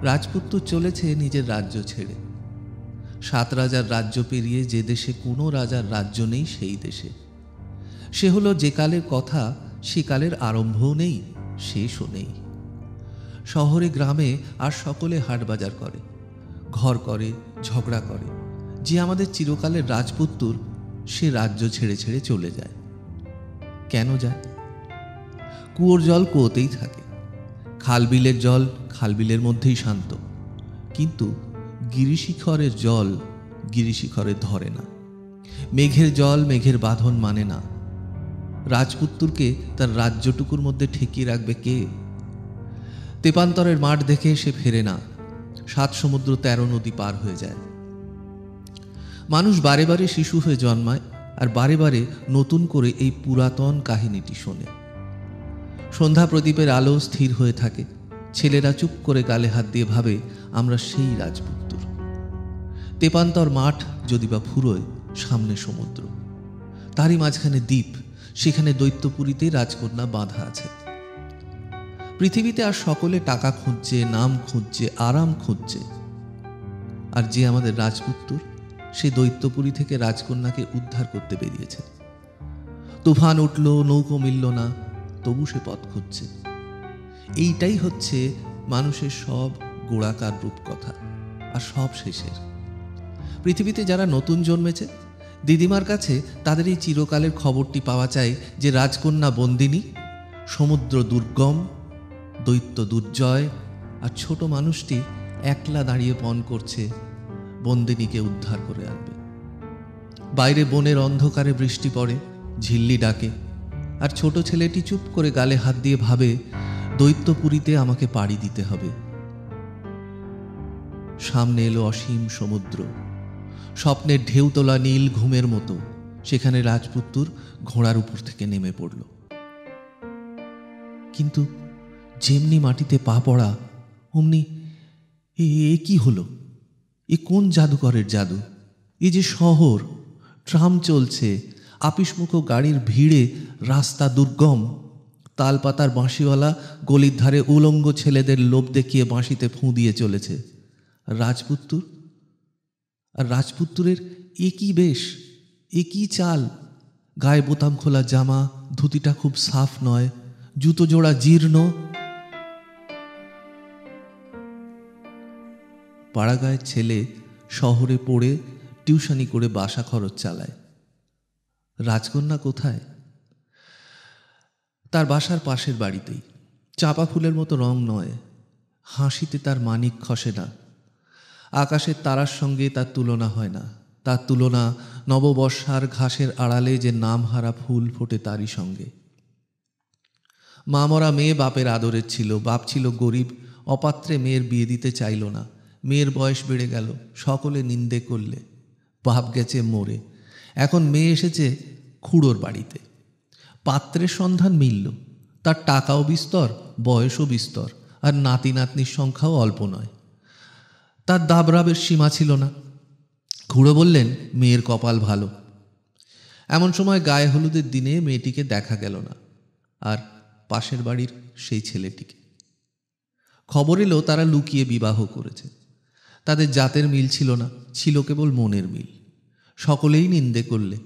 রাজপুত্র চলেছে নিজের রাজ্য ছেড়ে। 7 রাজার রাজ্য পেরিয়ে যে দেশে কোনো রাজার রাজ্য নেই সেই দেশে। সে হলো যে কালের কথা, সে কালের আরম্ভও নেই, শেষও নেই। শহরে গ্রামে আর সকলে হাটবাজার করে, ঘর করে, ঝগড়া করে। যে আমাদের চিরকালের রাজপুত্র, সে রাজ্য ছেড়ে ছেড়ে চলে যায়। কেন যায়? কুয়োর জল কুয়োতেই থাকে, খালবিলের জল খালবিলের মধ্যেই শান্ত। কিন্তু গিরিশিখরের জল গিরিশিখরে ধরে না, মেঘের জল মেঘের বাঁধন মানে না। রাজপুত্রকে তার রাজ্যটুকুর মধ্যে ঠেকিয়ে রাখবে কে? তেপান্তরের মাঠ দেখে সে ফেরে না, 7 সমুদ্র 13 নদী পার হয়ে যায়। মানুষ বারে বারে শিশু হয়ে জন্মায় আর বারে বারে নতুন করে এই পুরাতন কাহিনীটি শোনে। সন্ধ্যা প্রদীপের আলো স্থির হয়ে থাকে, ছেলেরা চুপ করে গালে হাত দিয়ে ভাবে আমরা সেই রাজপুত্র। তেপান্তর মাঠ যদি বা ফুরোয়, সামনে সমুদ্র, তারই মাঝখানে দ্বীপ, সেখানে দৈত্যপুরীতে রাজকন্যা বাঁধা আছে। পৃথিবীতে আর সকলে টাকা খুঁজছে, নাম খুঁজছে, আরাম খুঁজছে। আর যে আমাদের রাজপুত্র, সে দৈত্যপুরী থেকে রাজকন্যাকে উদ্ধার করতে বেরিয়েছে। তুফান উঠল, নৌকো মিলল না, তবু সে পথ খুঁজছে। এইটাই হচ্ছে মানুষের সব গোড়াকার রূপকথা আর সব শেষের। পৃথিবীতে যারা নতুন জন্মেছে, দিদিমার কাছে তাদের এই চিরকালের খবরটি পাওয়া চাই যে রাজকন্যা বন্দিনী, সমুদ্র দুর্গম, দৈত্য দুর্জয়, আর ছোট মানুষটি একলা দাঁড়িয়ে পণ করছে বন্দিনীকে উদ্ধার করে আনবে। বাইরে বনের অন্ধকারে বৃষ্টি পড়ে, ঝিল্লি ডাকে, আর ছোট ছেলেটি চুপ করে গালে হাত দিয়ে ভাবে দৈত্যপুরীতে আমাকে পাড়ি দিতে হবে। সামনে এলো অসীম সমুদ্র, স্বপ্নের ঢেউ তোলা নীল ঘুমের মতো। সেখানে রাজপুত্র ঘোড়ার উপর থেকে নেমে পড়ল। কিন্তু যেমনি মাটিতে পা পড়া, অমনি এ কি হলো? এ কোন জাদুকরের জাদু? এ যে শহর, ট্রাম চলছে, আপিসমুখো গাড়ির ভিড়ে রাস্তা দুর্গম। তালপাতার বাঁশিওয়ালা গলির ধারে উলঙ্গ ছেলেদের লোভ দেখিয়ে বাঁশিতে ফুঁ দিয়ে চলেছে। রাজপুত্র, আর রাজপুত্রের এ কি বেশ, এ কি চাল! গায়ে বোতাম খোলা জামা, ধুতিটা খুব সাফ নয়, জুতো জোড়া জীর্ণ। পাড়াগাঁয়ের ছেলে শহরে পড়ে টিউশনি করে বাসা খরচ চালায়। রাজকন্যা কোথায়? তার বাসার পাশের বাড়িতেই। চাঁপা ফুলের মতো রং নয়, হাসিতে তার মানিক খসে না। আকাশের তারার সঙ্গে তার তুলনা হয় না। তার তুলনা নববর্ষার ঘাসের আড়ালে যে নামহারা ফুল ফোটে তারই সঙ্গে। মা মরা মেয়ে বাপের আদরের ছিল, বাপ ছিল গরিব, অপাত্রে মেয়ের বিয়ে দিতে চাইল না। মেয়ের বয়স বেড়ে গেল, সকলে নিন্দে করলে। বাপ গেছে মরে, এখন মেয়ে এসেছে খুড়োর বাড়িতে। পাত্রের সন্ধান মিলল, তার টাকাও বিস্তর, বয়সও বিস্তর, আর নাতি নাতনির সংখ্যাও অল্প নয়। তার দাবরাবের সীমা ছিল না। খুড়ো বললেন মেয়ের কপাল ভালো। এমন সময় গায়ে হলুদের দিনে মেয়েটিকে দেখা গেল না, আর পাশের বাড়ির সেই ছেলেটিকে। খবর এলো তারা লুকিয়ে বিবাহ করেছে। তাদের জাতের মিল ছিল না, ছিল কেবল মনের মিল। সকলেই নিন্দে করলে।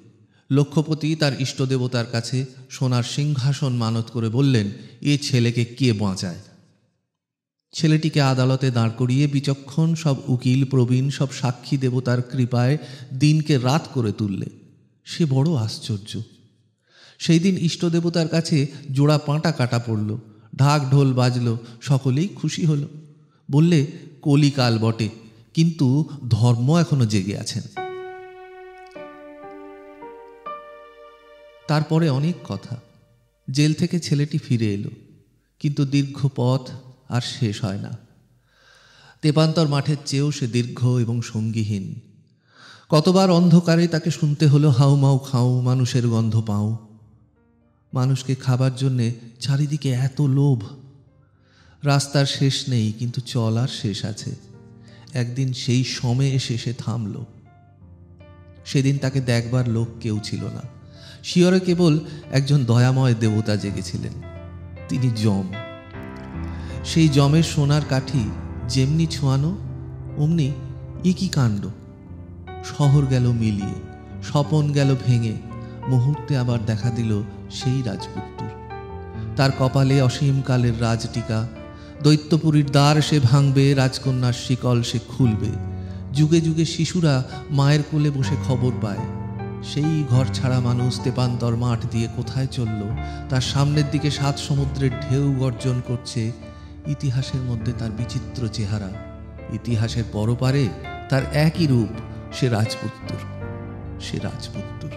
লক্ষ্যপতি তার ইষ্টদেবতার কাছে সোনার সিংহাসন মানত করে বললেন এ ছেলেকে কে বাঁচায়। ছেলেটিকে আদালতে দাঁড় করিয়ে বিচক্ষণ সব উকিল প্রবীণ সব সাক্ষী দেবতার কৃপায় দিনকে রাত করে তুললে। সে বড় আশ্চর্য। সেই দিন ইষ্টদেবতার কাছে জোড়া পাঁটা কাটা পড়ল, ঢাক ঢোল বাজল, সকলেই খুশি হল। বললে কলিকাল বটে, কিন্তু ধর্ম এখনো জেগে আছেন। তারপরে অনেক কথা। জেল থেকে ছেলেটি ফিরে এলো, কিন্তু দীর্ঘ পথ আর শেষ হয় না। তেপান্তর মাঠের চেয়েও সে দীর্ঘ এবং সঙ্গীহীন। কতবার অন্ধকারে তাকে শুনতে হলো হাউমাউ খাও, মানুষের গন্ধ পাও। মানুষকে খাবার জন্যে চারিদিকে এত লোভ। রাস্তার শেষ নেই, কিন্তু চলার শেষ আছে। একদিন সেই সময়ে এসে সে থামল। সেদিন তাকে দেখবার লোক কেউ ছিল না। শিয়রে কেবল একজন দয়াময় দেবতা জেগেছিলেন, তিনি যম। সেই যমের সোনার কাঠি যেমনি ছোঁয়ানো অমনি একই কাণ্ড। শহর গেল মিলিয়ে, স্বপন গেল ভেঙে, মুহূর্তে আবার দেখা দিল সেই রাজপুত্তর। তার কপালে অসীমকালের রাজটিকা। দৈত্যপুরীর দ্বার সে ভাঙবে, রাজকন্যার শিকল সে খুলবে। যুগে যুগে শিশুরা মায়ের কোলে বসে খবর পায় সেই ঘর ছাড়া মানুষ তেপান্তর মাঠ দিয়ে কোথায় চলল। তার সামনের দিকে 7 সমুদ্রের ঢেউ গর্জন করছে। ইতিহাসের মধ্যে তার বিচিত্র চেহারা, ইতিহাসের পরপারে তার একই রূপ। সে রাজপুত্তর, সে রাজপুত্তর।